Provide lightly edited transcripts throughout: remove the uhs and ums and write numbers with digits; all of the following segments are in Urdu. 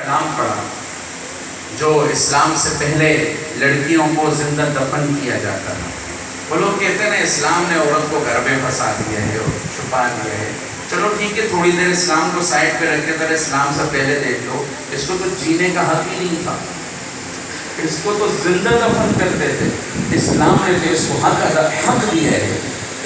نام پڑا جو اسلام سے پہلے لڑکیوں کو زندہ دفن کیا جاتا تھا. وہ لوگ کہتے ہیں اسلام نے عورت کو گھر میں پھنسا دیا ہے اور چھپا دیا ہے. چلو ٹھیک ہے، تھوڑی دیر اسلام کو سائڈ پہ رکھ کے ذرا اسلام سے پہلے دیکھ لو. اس کو تو جینے کا حق ہی نہیں تھا، اس کو تو زندہ دفن کرتے تھے. اسلام نے تو اس کو حق دیا ہے،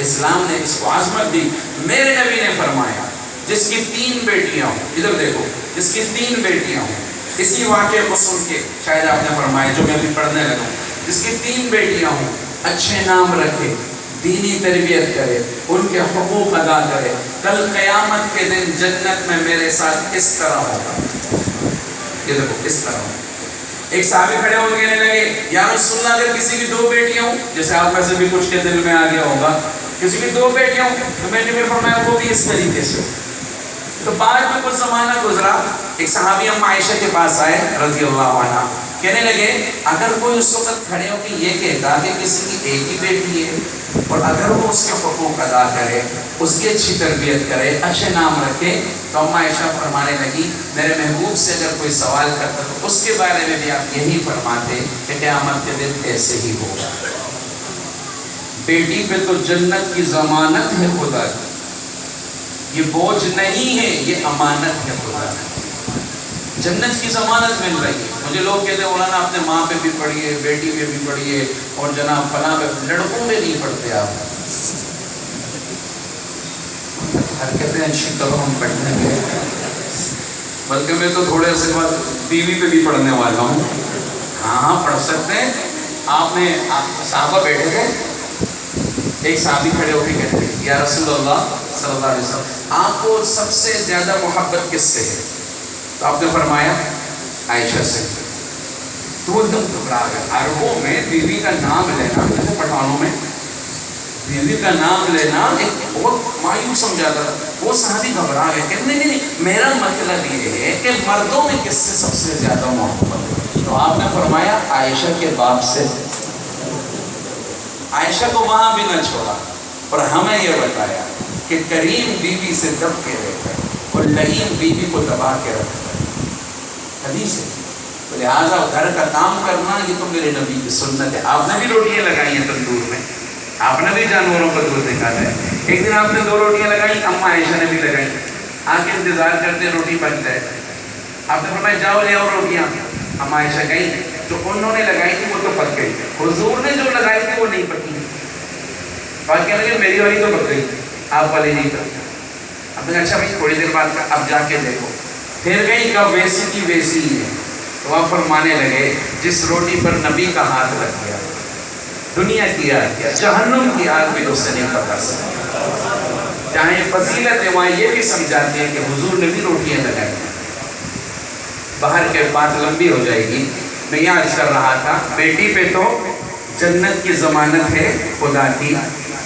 اسلام نے اس کو عظمت دی. میرے نبی نے فرمایا جس کی 3 بیٹیاں ہوں، ادھر دیکھو، جس کی 3 بیٹیاں ہوں، اسی واقعے کو سن کے شاید آپ نے فرمایا جو میں ابھی پڑھنے لگا ہوں، جس کی 3 بیٹیاں ہوں، اچھے نام رکھے، دینی تربیت کرے، ان کے حقوق ادا کرے، کل قیامت کے دن جنت میں میرے ساتھ اس طرح ہوگا. یہ دیکھو اس طرح ہوگا. ایک صحابی کھڑے ہو کہنے لگے یا رسول اللہ اگر کسی کی 2 بیٹیاں ہوں، جیسے آپ میں سے بھی کچھ کے دل میں آ گیا ہوگا، کسی کی 2 بیٹیاں ہوں تو میں نے فرمایا وہ بھی اس طریقے سے. تو بعد میں کچھ زمانہ گزرا، ایک صحابی اما عائشہ کے پاس آئے رضی اللہ عنہ، کہنے لگے اگر کوئی اس وقت کھڑے ہو کے یہ کہتا کہ کسی کی ایک ہی بیٹی ہے اور اگر وہ اس کے حقوق ادا کرے، اس کی اچھی تربیت کرے، اچھے نام رکھے، تو اما عائشہ فرمانے لگی میرے محبوب سے اگر کوئی سوال کرتا تو اس کے بارے میں بھی آپ یہی فرماتے کہ قیامت کے دن ایسے ہی ہوگا. بیٹی پہ تو جنت کی ضمانت ہے خدا کی، یہ بوجھ نہیں ہے، یہ امانت ہے خدا کی. جنت کی ضمانت مل رہی ہے. مجھے لوگ کہتے ہیں مولانا اپنے ماں پہ بھی پڑھیے، بیٹی پہ بھی پڑھیے، اور جناب فلاں پہ، لڑکوں پہ نہیں پڑھتے آپ. حرکتیں اچھی کرو، ہم پڑھنے کے، بلکہ میں تو تھوڑے سے بعد بیوی پہ بھی پڑھنے والا ہوں. ہاں پڑھ سکتے ہیں. آپ نے صحابہ بیٹھے تھے، ایک صحابی کھڑے ہو کے کہتے ہیں یا رسول اللہ صلی اللہ علیہ وسلم آپ کو سب سے زیادہ محبت کس سے ہے؟ تو آپ نے فرمایا عائشہ سے. تو وہ ایک دم گھبرا گیا. عربوں میں بیوی کا نام لینا، جیسے پٹھانوں میں بیوی کا نام لینا ایک بہت مایوس سمجھا تھا. وہ صحابی گھبرا گئے کہ نہیں میرا مطلب یہ ہے کہ مردوں میں کس سے سب سے زیادہ محبت ہے؟ تو آپ نے فرمایا عائشہ کے باپ سے. عائشہ کو وہاں بھی نہ چھوڑا اور ہمیں یہ بتایا کہ کریم بیوی سے دب کے رہتا ہے اور لعین بیوی کو دبا کے رکھتا ہے. حدیث ہے. تو لہٰذا گھر کا کام کرنا یہ تو میرے نبی کی سنت ہے. آپ نے بھی روٹیاں لگائی ہیں تندور میں، آپ نے بھی جانوروں کا دودھ نکالا ہے. ایک دن آپ نے 2 روٹیاں لگائی، اما عائشہ نے بھی لگائی. آ کے انتظار کرتے روٹی بن جائے. آپ نے فرمایا جاؤ لے آؤ روٹیاں. اما عائشہ گئی، جو انہوں نے لگائی تھی وہ تو پک گئی، حضور نے جو لگائی تھی وہ نہیں پکی. بات کہنے لگے میری والی تو پک گئی، آپ والی نہیں پکی. اب نے اچھا بھائی تھوڑی دیر بعد اب جا کے دیکھو. پھر گئی، کب ویسی کی ویسی ہی ہے. تو آپ فرمانے لگے جس روٹی پر نبی کا ہاتھ لگ گیا، دنیا کی آگ کیا، جہنم کی آگ بھی اس سے نہیں پکا سکتی. چاہے فضیلت ہے وہاں یہ بھی سمجھاتے ہیں کہ حضور نے بھی روٹیاں لگائی. باہر کے بات لمبی ہو جائے گی. میں یہ عرض کر رہا تھا بیٹی پہ تو جنت کی ضمانت ہے خدا کی.